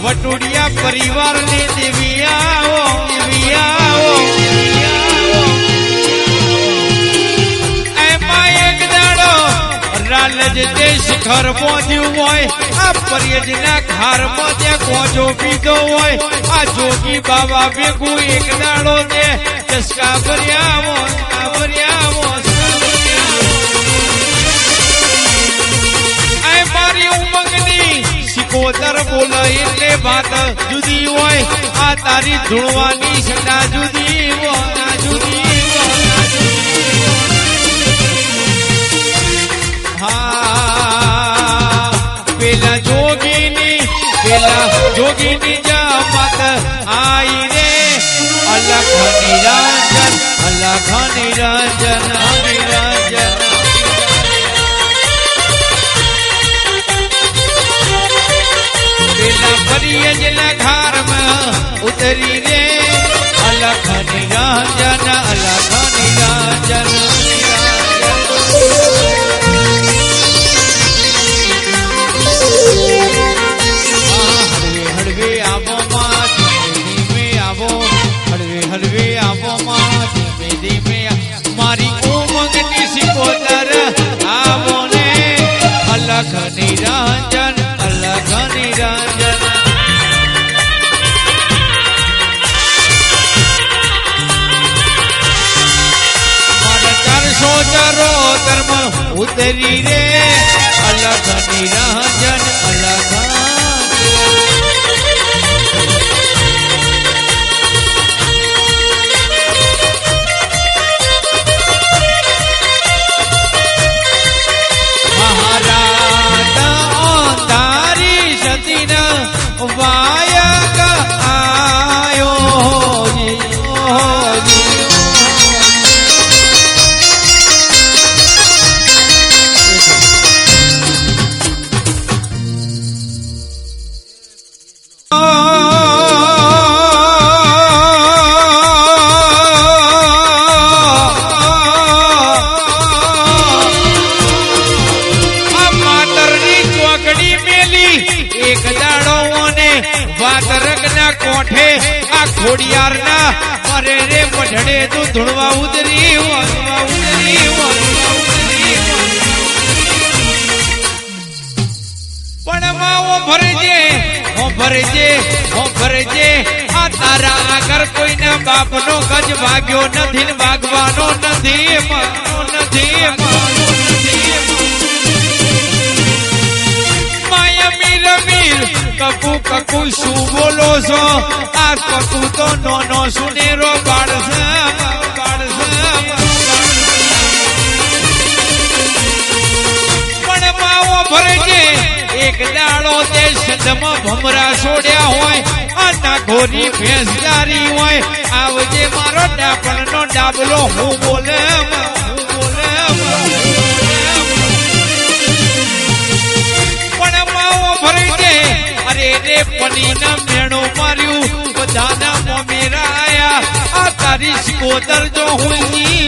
વટોડિયા પરિવાર ને દેવી આવો, દેવી આવો, એમાં એક દાડો લાલજ તે શિખર પહોંચ્યું હોય, આ પર્યટના ખારમાં ત્યાં કોજો પીધો હોય, આ જોગી બાબા ભેગું એક દાડો તે ચસ્કા ભર્યા મારી ઉમંગની સિકોતર બોલે એટલે વાત જુદી હોય, આ તારી ધૂણવાની સટા જુદી હોય, જુદી પેલા જોગીની જામત આઈ રે, અલખ નિરંજન, અલખ નિરંજન, નિરંજન પેલા પરિયજના ઘરમાં ઉતરી રે, અલખ નિરંજન, અલખ નિરંજન, મારી ઉમંગની સિકોતર આવો ને, અલખ નિરંજન, અલખ નિરંજન મારા 474 ઉતરી રે, અલખ નિરંજન, અલખ વાયક આયો માતરની ચોકડી મેલી એક દાડો વાતરકના કોઠે આ ખોડિયારના અરે રે પઢડે તું ધૂળવા ઉતરી પણ માવો ભરજે આ તારા આગળ કોઈના બાપનો ગજ ભાગ્યો નથી ને ભાગવાનો નથી કકુ શું બોલો છો, આ કકુ તો નો સુનેરો બાળશે પણ માવો ભરજે એક દાડો તે સંધમાં ભમરા છોડ્યા હોય, આ નાખોરી ભેંસદારી હોય, આવજે મારો ડાપણનો ડાબલો હું બોલે પણ માવો ભરજે અરે રે પનીના મેણો માર્યું, બધાના મોમેરા આયા, આ તારી સિકોતર જો હુઈ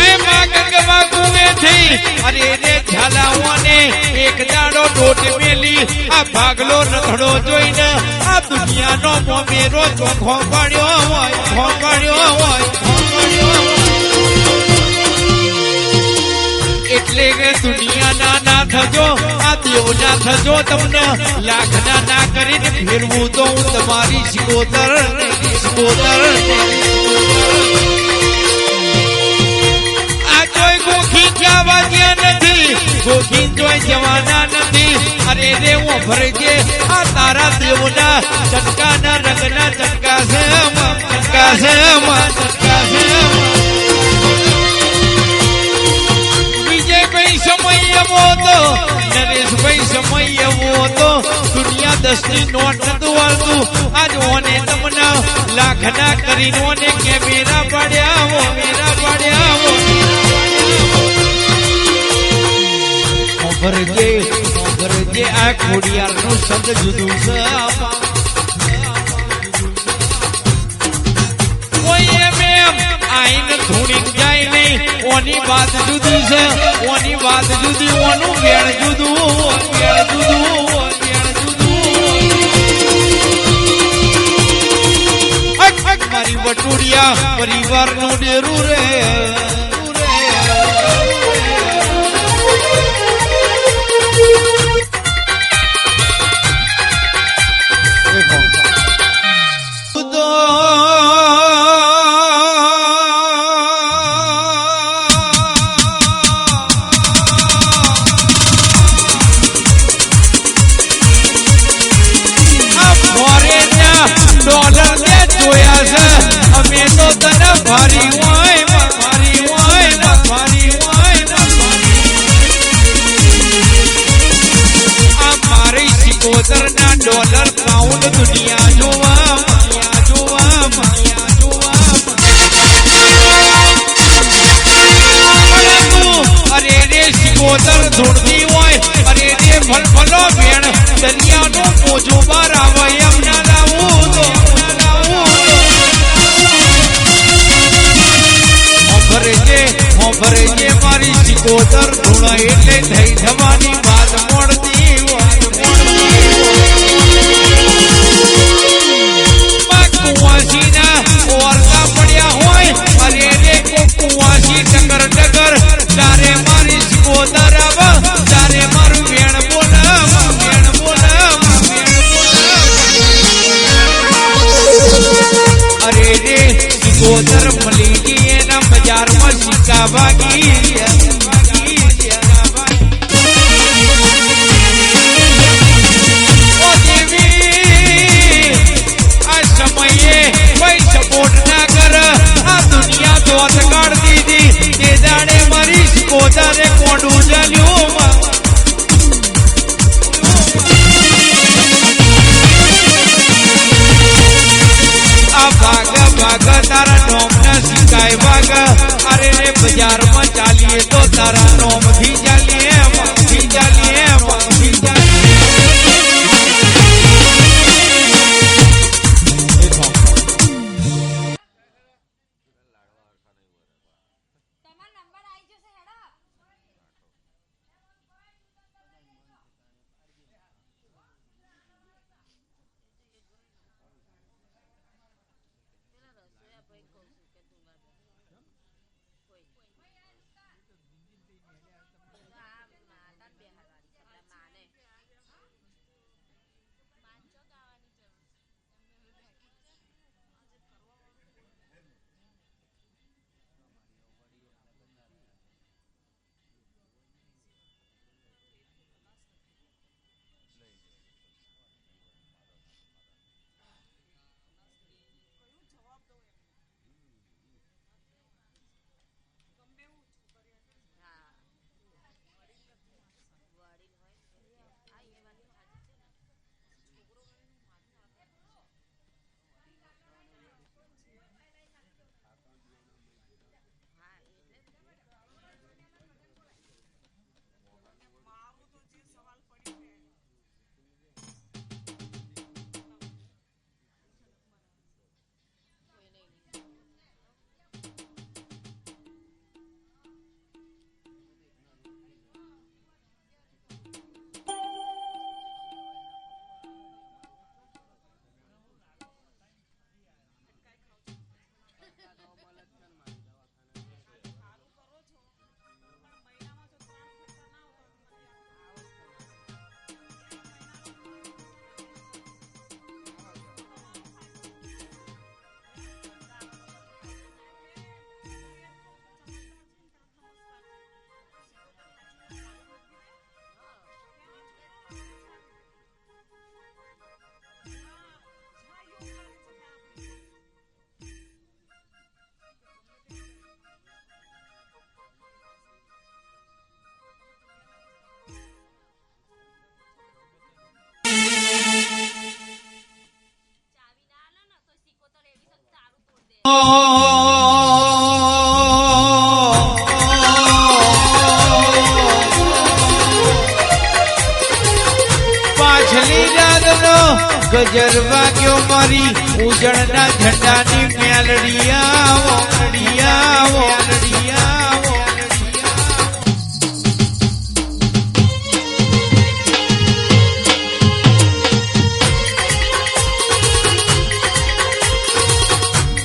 એમાં ગંગવા કુવે થઈ અરે રે ઝાલાઓને એક દાડો ડોટ મેલી, આ ભાગલો રખડો જોઈને આ દુનિયાનો મોમેરો ચોખ્ખો પાડ્યો હોય એટલે કે દુનિયાના ના થજો, આ દેવના થજો, તમને લાખના ના કરીને ફેરવું તો હું તમારી સિકોતર આ જોઈ ગોખી જવા ગયા નથી, ગોખી જોઈ જવાના નથી, અરે રે હું ભરજે આ તારા દેવના ચટકાના રંગના ચટકા છે સમય એવો હતો, નરેશભાઈ સમય એવો હતો, દુનિયા 10ની નોટ નતું વાળતું, આજ ઓને તમને લાખના કરીને ઓને કેમેરા પાડ્યા ભરજે આ ખોડિયારનું સંગ જુદું છે, કોઈ એમ આઈને ધૂણી જાય નહીં ઓની વાત જુદી છે ઓની વાત જુદી ઓનું વેણ જુદું વેણ જુદું વેણ જુદું મારી વટુડિયા પરિવારનું ડેરું રે ડોલર ને જોયા છે અમે તો તને ભારી હોય ભારી હોય ભારી હોય આ મારી સિકોતર ના ડોલર પાઉન્ડ દુનિયા જોવા માયા જોવા માયા જોવા અરે રે સિકોતર ધૂળતી હોય અરે રે ભલભલો ભેણ દરિયાનું મોજું બાર આવે એમ ના લાવું તો ભરે મારી સિકોતર ધૂણા એટલે થઈ થવાની વાત મળતી કુવાસી ના ઓરતા પડ્યા હોય અરે રે કુવાસી ટકર ટકર તારે મારી સિકોતર આવે તારે મારું વેણ બોલાવ વેણ બોલાવ અરે રે સિકોતર મળી ગઈ એના બજારમાં સિક્કા ભાગી ઓ દેવી આ સમયે કોઈ સપોર્ટ ના કર આ દુનિયા દોત કાઢ દીધી તે દાડે મારી સિકોતરે કોડું ચાલ્યું આ ભાગ ભાગ તારા નોમ ના સિકાય ભાગ અરે રે બજારમાં ચાલીએ તો તારા નોમ થી ચાલીએ થી ચાલીએ થી ચાલીએ પાછલી રાતનો ગજર વાગ્યો મારી ઉજળના ઝંડાની મેલડી આવો મેલડી આવો મેલડી આવો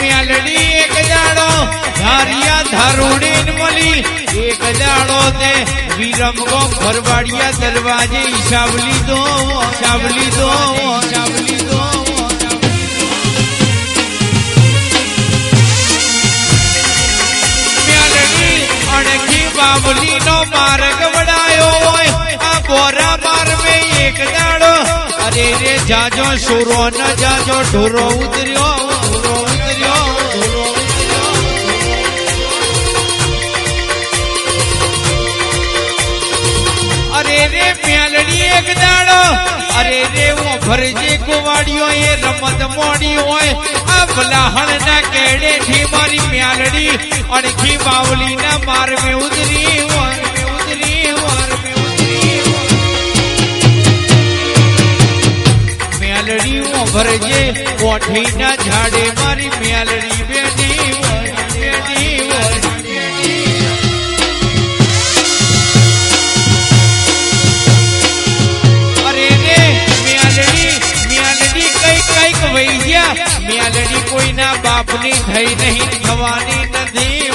મેલડી એક જાડો ધારિયા ધારુડી મળી એક જાડો તે વિરમગો ભરવાડિયા દરવાજે હિસાબ લીધો હિસાબ લીધો હિસાબ લીધો મેલડી અણખી બાબલી નો માર્ગ વડાયો હોય આ બોરા માર મેં એક દાડો અરે રે જાજો સુરો ન જાજો ઢોરો ઉતર્યો ઢોરો ઉતર્યો ઢોરો અરે રે મેલડી એક દાડો અરે રે ઓ ભરજે કુવાડિયો એ રમત મોડી હોય આ ભલાહણ ના કેડે થી મારી મેલડી અણખી બાવલી ના માર મે ઉતરી હોય ઉતરી હોય મેલડી ઓ ભરજે કોઠી ના ઝાડે મારી મેલડી બેઠી હોય બેઠી હોય મેલડી કોઈના બાપની થઈ નહીં થવાની નથી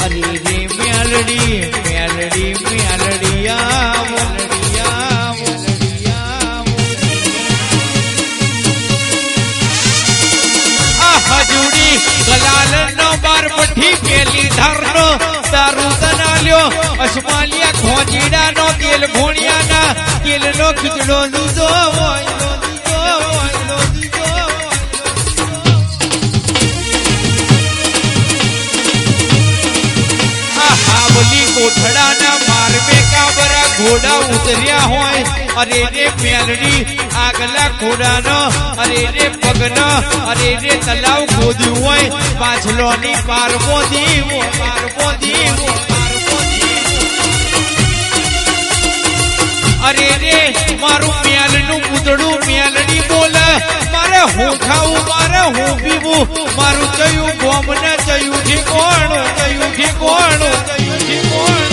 અરે રે મેલડી મેલડી મેલડી આવો મેલડી આવો મેલડી આવો આ હજુડી ગલાલ નો બાર પઠી પેલી ધારનો દારૂ તનાલ્યો અસમાલિયા ખોજીડા નો તેલ ભોણિયા ના તેલ નો ખીચડો લીધો હોય હાવલી કોઠડાના માર્ગે કાબરા ઘોડા ઉતર્યા હોય અરે રે મેલડી આગલા ઘોડાનો અરે રે પગનો અરે રે તલાવ ખોદ્યું હોય પાછલોની પારમો દીવો પારમો દીવો અરે રે મારું મેલનું પૂતળું મેલડી બોલે મારે હું ખાવું મારે હું પીવું મારું ચયું ગોમ ને ચયું ઠીકોણું ચયું ઠીકોણું ચયું ઠીકોણું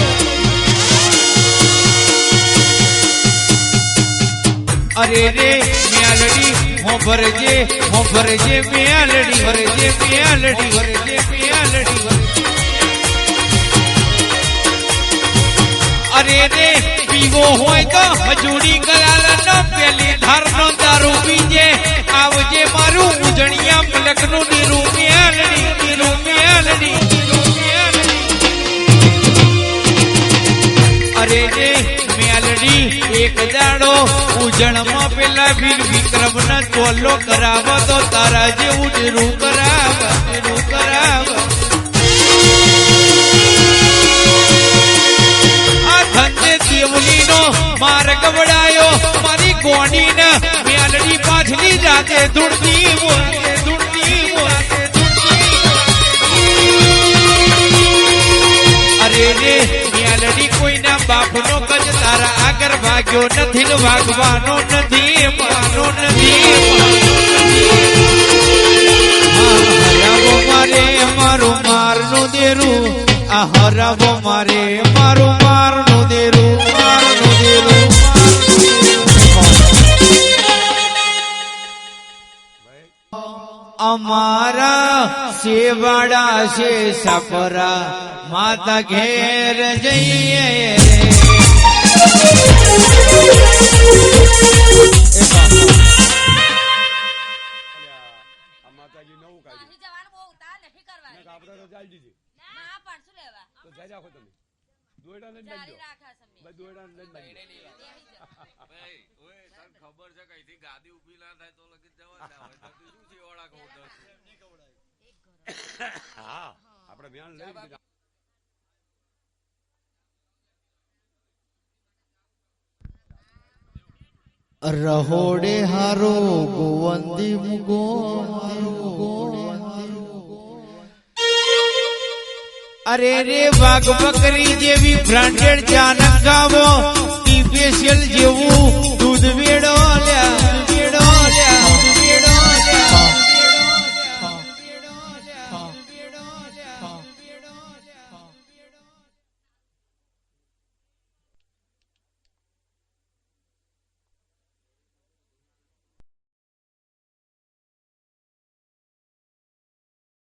અરે રે મેલડી હો ભરજે મેલડી ભરજે મેલડી ભરજે મેલડી અરે રે પીવો હોય તો હજુડી ગલાલ નો પેલી ધાર નો દારૂ પીજે આવજે મારું ઉજણિયા મલક નું નીરું મેલડી નીરું મેલડી અરે રે મેલડી એક દાડો ઉજણમાં પેલા વીર વિક્રમ ને ચોલ્લો કરાવ તો તારા જેવું નીરું કરાવ નીરું કરાવ દેવલી નો માર્ગ વડાયો મારી ગોડી ને મેલડી પાછલી જાતે ધૂળતી હોય ધૂળતી હોય અરે રે મેલડી કોઈના બાપનો કજ તારા આગળ ભાગ્યો નથી ને ભાગવાનો નથી માનો નથી હરાવો મારે મારું મારનું દેરું આ હરાવો મારે મારું મારનું દેરું અમારા સેવાડા છે સપરા માતા ઘેર જઈએ ખબર છે કઈથી ગાદી ઉભી ના થાય તો લગી જવા શું છે ઓળા હા આપણે ધ્યાન લઈ રહોડે હારો ગોવંદી મુગો અરે રે વાઘ બકરી જેવી બ્રાન્ડેડ ચા ન ખાવો ટી સ્પેશિયલ જેવું દૂધ વેડો